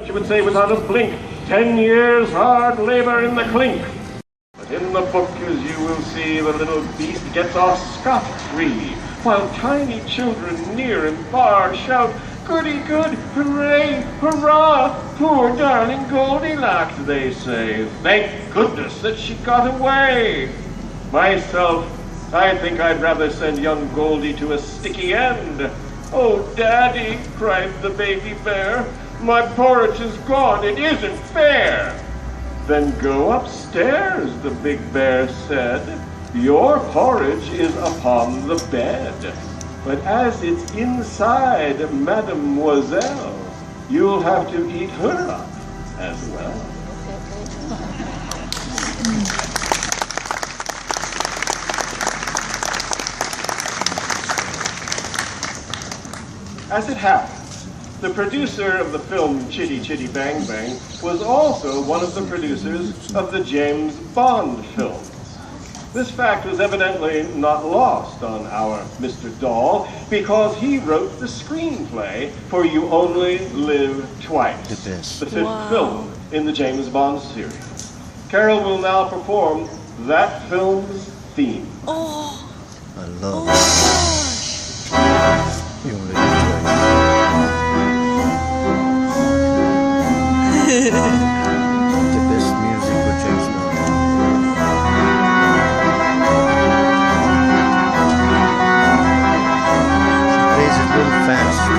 She would say without a blink, 10 years hard labor in the clink. But in the book, as you will see, the little beast gets off scot-free, while tiny children near and far shout, "Goody good, hooray, hurrah, poor darling Goldilocks," they say. Thank goodness that she got away. Myself, I think I'd rather send young Goldie to a sticky end. "Oh, Daddy," cried the baby bear, "my porridge is gone, it isn't fair." "Then go upstairs," the big bear said. "Your porridge is upon the bed. But as it's inside, mademoiselle, you'll have to eat her up as well." As it happens, the producer of the film Chitty Chitty Bang Bang was also one of the producers of the James Bond films. This fact was evidently not lost on our Mr. Doll, because he wrote the screenplay for You Only Live Twice, the fifth film in the James Bond series. Carol will now perform that film's theme. Oh, I love it. You Only Live Twice. The best music for James Bond. Plays it a little faster.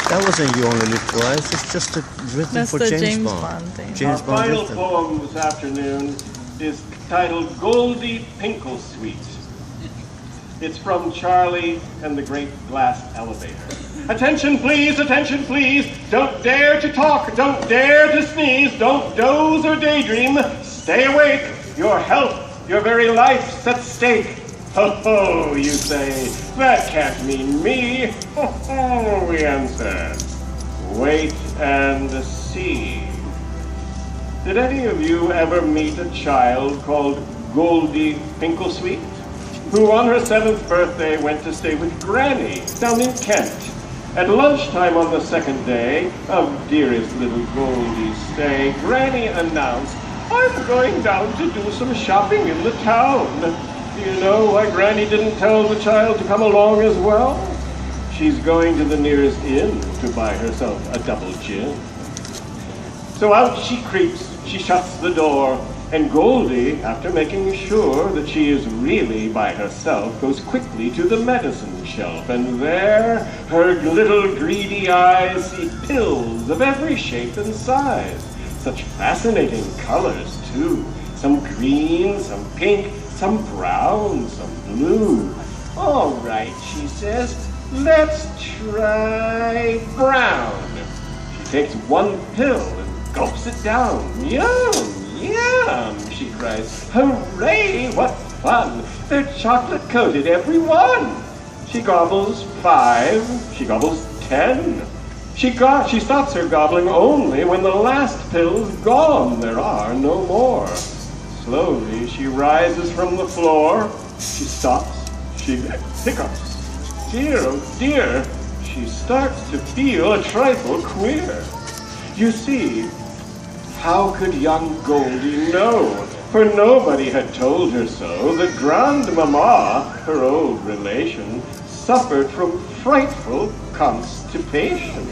That wasn't You Only Live Twice, it's just a rhythm That's for the James Bond. Thing. James Our Bond final rhythm. poem this afternoon is titled Goldie Pinklesweet. It's from Charlie and the Great Glass Elevator. Attention please, don't dare to talk, don't dare to sneeze, don't doze or daydream, stay awake, your health, your very life's at stake. Ho ho, you say, that can't mean me. Ho ho, we answer. Wait and see. Did any of you ever meet a child called Goldie Pinklesweet, who on her 7th birthday went to stay with Granny down in Kent? At lunchtime on the second day of dearest little Goldie's stay, Granny announced, "I'm going down to do some shopping in the town." Do you know why Granny didn't tell the child to come along as well? She's going to the nearest inn to buy herself a double gin. So out she creeps, she shuts the door, and Goldie, after making sure that she is really by herself, goes quickly to the medicine shelf, and there her little greedy eyes see pills of every shape and size. Such fascinating colors, too. Some green, some pink, some brown, some blue. "All right," she says, "let's try brown." She takes one pill and gulps it down. "Yum, yum," she cries. "Hooray, what fun! They're chocolate-coated, every one." She gobbles 5, she gobbles 10. She stops her gobbling only when the last pill's gone. There are no more. Slowly she rises from the floor. She stops. She hiccups. Dear, oh dear, she starts to feel a trifle queer. You see, how could young Goldie know? For nobody had told her so that Grandmama, her old relation, suffered from frightful constipation.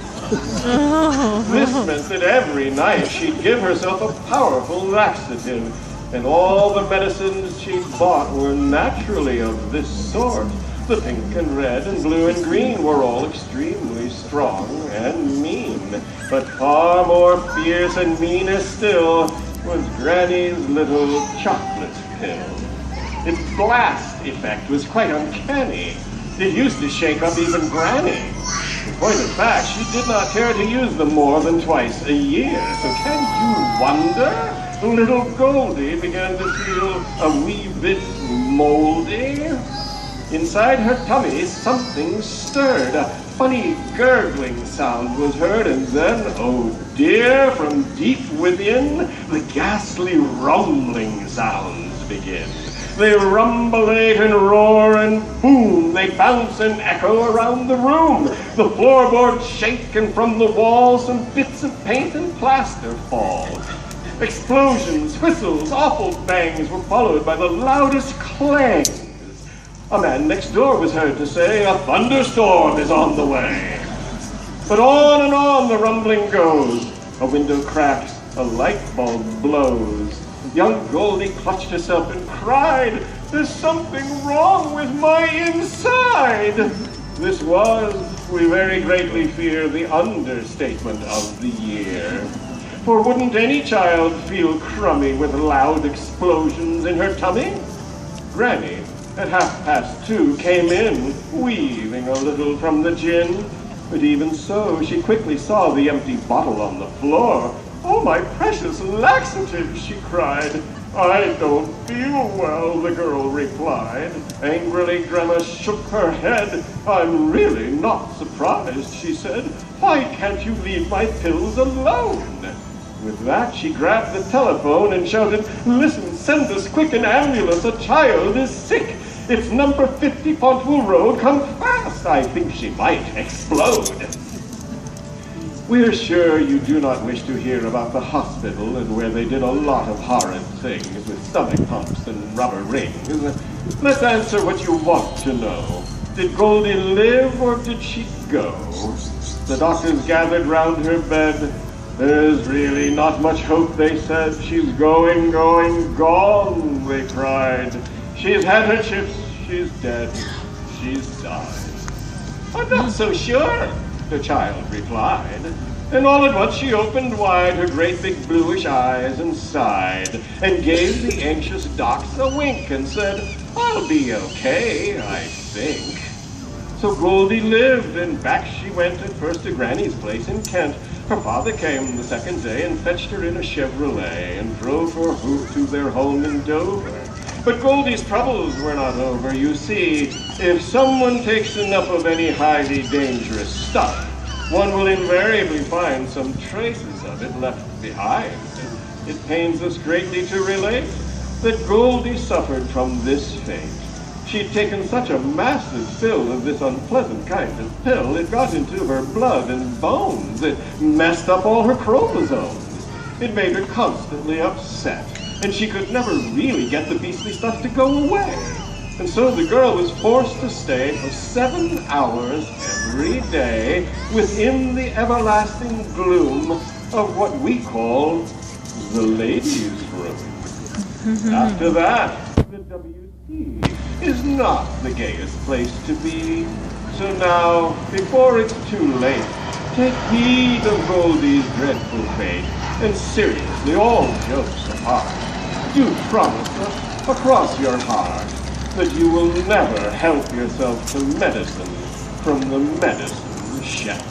This meant that every night she'd give herself a powerful laxative, and all the medicines she'd bought were naturally of this sort. The pink and red and blue and green were all extremely strong and mean, but far more fierce and meaner still was Granny's little chocolate pill. Its blast effect was quite uncanny. It used to shake up even Granny. In point of fact, she did not care to use them more than twice a year. So can you wonder? Little Goldie began to feel a wee bit moldy. Inside her tummy, something stirred. A funny gurgling sound was heard, and then, oh dear, from deep within, the ghastly rumbling sounds begin. They rumblate and roar and boom. They bounce and echo around the room. The floorboards shake, and from the walls some bits of paint and plaster fall. Explosions, whistles, awful bangs were followed by the loudest clangs. A man next door was heard to say, "A thunderstorm is on the way." But on and on the rumbling goes. A window cracks, a light bulb blows. Young Goldie clutched herself and cried, "There's something wrong with my inside!" This was, we very greatly fear, the understatement of the year. For wouldn't any child feel crummy with loud explosions in her tummy? Granny, at 2:30, came in, weaving a little from the gin. But even so, she quickly saw the empty bottle on the floor. "Oh, my precious laxative," she cried. "I don't feel well," the girl replied. Angrily, Grandma shook her head. "I'm really not surprised," she said. "Why can't you leave my pills alone?" With that, she grabbed the telephone and shouted, "Listen, send us quick an ambulance. A child is sick. It's number 50 Pontville Road. Come fast. I think she might explode." We're sure you do not wish to hear about the hospital and where they did a lot of horrid things with stomach pumps and rubber rings. Let's answer what you want to know. Did Goldie live or did she go? The doctors gathered round her bed. "There's really not much hope," they said. "She's going, gone," they cried. "She's had her chips, she's dead, she's died." "I'm not so sure," the child replied. And all at once she opened wide her great big bluish eyes and sighed, and gave the anxious docs a wink and said, "I'll be okay, I think." So Goldie lived, and back she went at first to Granny's place in Kent. Her father came the second day and fetched her in a Chevrolet and drove her to their home in Dover. But Goldie's troubles were not over. You see, if someone takes enough of any highly dangerous stuff, one will invariably find some traces of it left behind. It pains us greatly to relate that Goldie suffered from this fate. She'd taken such a massive fill of this unpleasant kind of pill, it got into her blood and bones. It messed up all her chromosomes. It made her constantly upset, and she could never really get the beastly stuff to go away. And so the girl was forced to stay for 7 hours every day within the everlasting gloom of what we call the ladies' room. After that, the WC is not the gayest place to be. So now, before it's too late, take heed of Goldie's dreadful fate, and seriously, all jokes apart, do promise us across your heart that you will never help yourself to medicine from the medicine chef.